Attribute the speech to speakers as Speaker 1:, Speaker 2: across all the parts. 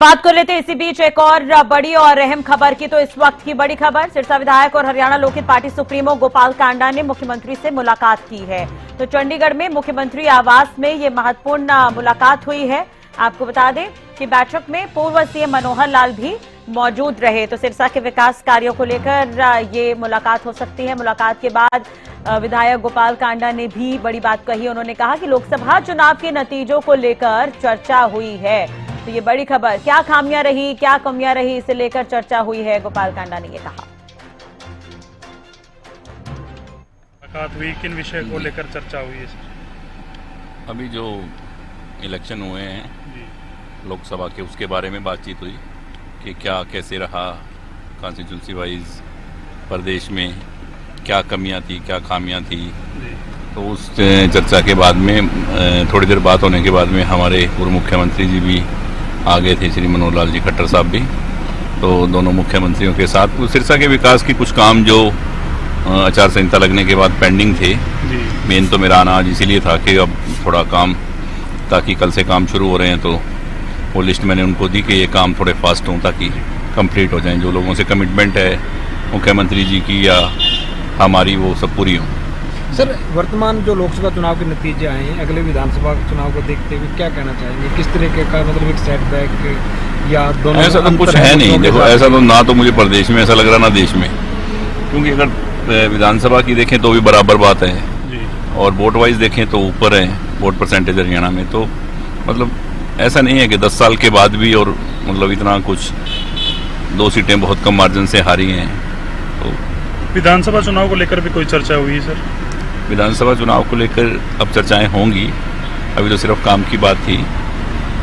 Speaker 1: बात कर लेते हैं इसी बीच एक और बड़ी और अहम खबर की। तो इस वक्त की बड़ी खबर, सिरसा विधायक और हरियाणा लोकहित पार्टी सुप्रीमो गोपाल कांडा ने मुख्यमंत्री से मुलाकात की है। तो चंडीगढ़ में मुख्यमंत्री आवास में ये महत्वपूर्ण मुलाकात हुई है। आपको बता दें कि बैठक में पूर्व सीएम मनोहर लाल भी मौजूद रहे। तो सिरसा के विकास कार्यों को लेकर ये मुलाकात हो सकती है। मुलाकात के बाद विधायक गोपाल कांडा ने भी बड़ी बात कही। उन्होंने कहा कि लोकसभा चुनाव के नतीजों को लेकर चर्चा हुई है। तो ये बड़ी खबर, क्या खामियां रही, क्या कमियां रही, इसे लेकर चर्चा हुई है। गोपाल कांडा ने ये कहा।
Speaker 2: मुलाकात हुई, किन विषय को लेकर चर्चा हुई है?
Speaker 3: अभी जो इलेक्शन हुए हैं लोकसभा के, उसके बारे में बातचीत हुई कि क्या कैसे रहा कॉन्स्टिट्यूंसी वाइज, प्रदेश में क्या कमियां थी, क्या खामियां थी। तो उस चर्चा के बाद में थोड़ी देर बात होने के बाद में हमारे पूर्व मुख्यमंत्री जी भी आ गए थे, श्री मनोहर लाल जी खट्टर साहब भी। तो दोनों मुख्यमंत्रियों के साथ सिरसा के विकास की कुछ काम जो आचार संहिता लगने के बाद पेंडिंग थे, मेन तो मेरा आना आज इसीलिए था कि अब थोड़ा काम, ताकि कल से काम शुरू हो रहे हैं तो वो लिस्ट मैंने उनको दी कि ये काम थोड़े फास्ट हों ताकि कंप्लीट हो जाएं। जो लोगों से कमिटमेंट है मुख्यमंत्री जी की या हमारी, वो सब पूरी हों।
Speaker 4: सर, वर्तमान जो लोकसभा चुनाव के नतीजे आए हैं, अगले विधानसभा चुनाव को देखते हुए क्या कहना चाहेंगे? किस तरीके का मतलब एक सेटबैक या दोनों?
Speaker 3: ऐसा तो कुछ है नहीं। देखो, ऐसा तो ना तो मुझे प्रदेश में ऐसा लग रहा ना देश में, क्योंकि अगर विधानसभा की देखें तो भी बराबर बात है और वोट वाइज देखें तो ऊपर है वोट परसेंटेज हरियाणा में। तो मतलब ऐसा नहीं है कि 10 साल के बाद भी और मतलब इतना कुछ 2 सीटें बहुत कम मार्जिन से हारी हैं। तो
Speaker 2: विधानसभा चुनाव को लेकर भी कोई चर्चा हुई सर?
Speaker 3: विधानसभा चुनाव को लेकर अब चर्चाएं होंगी। अभी तो सिर्फ काम की बात थी,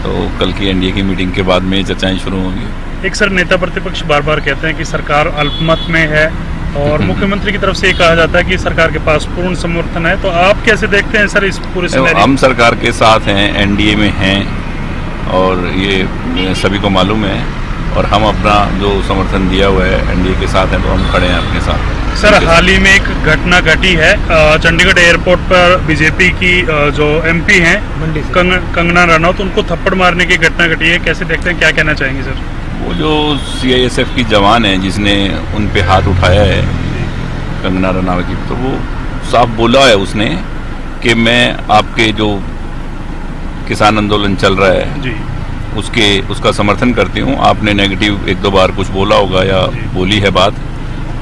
Speaker 3: तो कल की एनडीए की मीटिंग के बाद में चर्चाएं शुरू होंगी।
Speaker 2: एक सर, नेता प्रतिपक्ष बार बार कहते हैं कि सरकार अल्पमत में है और मुख्यमंत्री की तरफ से ये कहा जाता है कि सरकार के पास पूर्ण समर्थन है। तो आप कैसे देखते हैं सर इस पूरे सिनेरियो?
Speaker 3: हम सरकार के साथ हैं, एनडीए में हैं और ये सभी को मालूम है और हम अपना जो समर्थन दिया हुआ है एनडीए के साथ है, तो हम खड़े हैं अपने साथ।
Speaker 2: सर, हाल ही में एक घटना घटी है चंडीगढ़ एयरपोर्ट पर। बीजेपी की जो एमपी हैं कंगना रनौत, उनको थप्पड़ मारने की घटना घटी है। कैसे देखते हैं, क्या कहना चाहेंगे सर?
Speaker 3: वो जो सीआईएसएफ की जवान है जिसने उन पे हाथ उठाया है कंगना रनौत की, तो वो साफ बोला है उसने कि मैं आपके जो किसान आंदोलन चल रहा है उसका समर्थन करती हूँ। आपने नेगेटिव 1-2 बार कुछ बोला होगा या बोली है बात,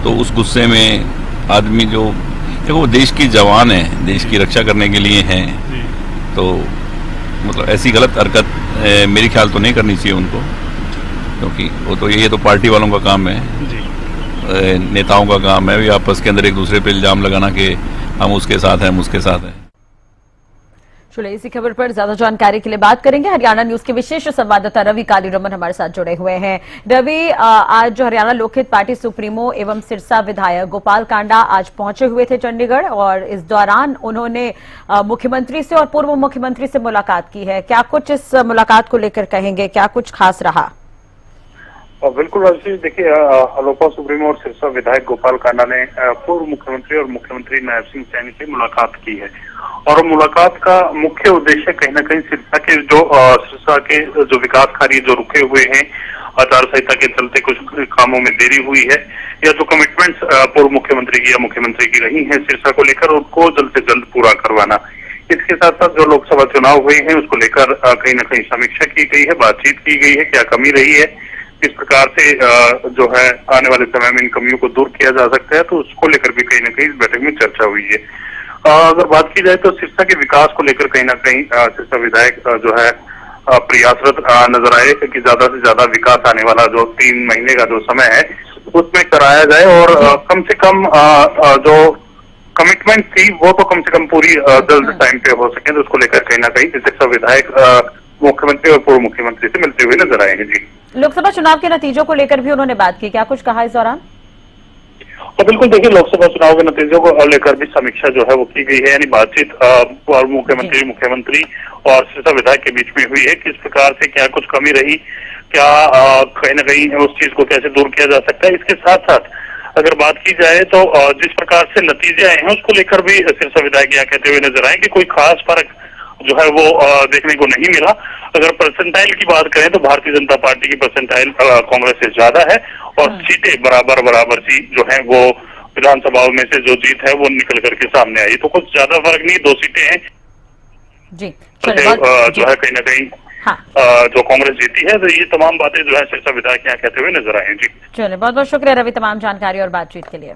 Speaker 3: तो उस गुस्से में आदमी जो, देखो वो देश की जवान है, देश की रक्षा करने के लिए हैं, तो मतलब ऐसी गलत हरकत मेरे ख्याल तो नहीं करनी चाहिए उनको, क्योंकि वो तो ये तो पार्टी वालों का काम है, नेताओं का काम है भी आपस के अंदर एक दूसरे पे इल्जाम लगाना कि हम उसके साथ हैं, हम उसके साथ हैं।
Speaker 1: चलिए, इसी खबर पर ज्यादा जानकारी के लिए बात करेंगे। हरियाणा न्यूज के विशेष संवाददाता रवि कालीरमन हमारे साथ जुड़े हुए हैं। रवि, आज जो हरियाणा लोकहित पार्टी सुप्रीमो एवं सिरसा विधायक गोपाल कांडा आज पहुंचे हुए थे चंडीगढ़ और इस दौरान उन्होंने मुख्यमंत्री से और पूर्व मुख्यमंत्री से मुलाकात की है। क्या कुछ इस मुलाकात को लेकर कहेंगे, क्या कुछ खास रहा?
Speaker 5: बिल्कुल राजश्री, देखिए लोकसभा सुप्रीमो और सिरसा विधायक गोपाल कांडा ने पूर्व मुख्यमंत्री और मुख्यमंत्री नायब सिंह सैनी से मुलाकात की है और मुलाकात का मुख्य उद्देश्य कहीं न कहीं सिरसा के जो विकास कार्य जो रुके हुए हैं, आचार संहिता के चलते कुछ कामों में देरी हुई है या जो कमिटमेंट्स पूर्व मुख्यमंत्री की या मुख्यमंत्री की रही है सिरसा को लेकर, उनको जल्द से जल्द पूरा करवाना। इसके साथ साथ जो लोकसभा चुनाव हुए हैं उसको लेकर कहीं न कहीं समीक्षा की गई है, बातचीत की गई है, क्या कमी रही है, किस प्रकार से जो है आने वाले समय में इन कमियों को दूर किया जा सकता है, तो उसको लेकर भी कहीं न कहीं इस बैठक में चर्चा हुई है। अगर बात की जाए तो सिरसा के विकास को लेकर कहीं न कहीं सिरसा विधायक जो है प्रयासरत नजर आए कि ज्यादा से ज्यादा विकास आने वाला जो 3 महीने का जो समय है उसमें कराया जाए और कम से कम जो कमिटमेंट थी वो तो कम से कम पूरी जल्द टाइम पे हो सके, तो उसको लेकर कहीं न कहीं सिरसा विधायक मुख्यमंत्री और पूर्व मुख्यमंत्री से मिलते हुए नजर आए हैं। जी,
Speaker 1: लोकसभा चुनाव के नतीजों को लेकर भी उन्होंने बात की, क्या कुछ कहा इस दौरान?
Speaker 5: और बिल्कुल, देखिए लोकसभा चुनाव के नतीजों को लेकर भी समीक्षा जो है वो की गई है, यानी बातचीत पूर्व मुख्यमंत्री और सिरसा विधायक के बीच में हुई है। किस प्रकार से क्या कुछ कमी रही, क्या कहीं न कहीं उस चीज को कैसे दूर किया जा सकता है। इसके साथ साथ अगर बात की जाए तो जिस प्रकार से नतीजे आए हैं उसको लेकर भी सिरसा विधायक यह कहते हुए नजर आए कि कोई खास फर्क जो है वो देखने को नहीं मिला। अगर परसेंटाइल की बात करें तो भारतीय जनता पार्टी की परसेंटाइल कांग्रेस से ज्यादा है और सीटें बराबर सी जो है वो विधानसभाओं में से जो जीत है वो निकल करके सामने आई। तो कुछ ज्यादा फर्क नहीं, 2 सीटें हैं
Speaker 1: जी
Speaker 5: जो है कहीं ना कहीं जो कांग्रेस जीती है। तो ये तमाम बातें जो है सिरसा विधायक यहाँ कहते हुए नजर आए। जी
Speaker 1: चलिए, बहुत बहुत शुक्रिया रवि तमाम जानकारी और बातचीत के लिए।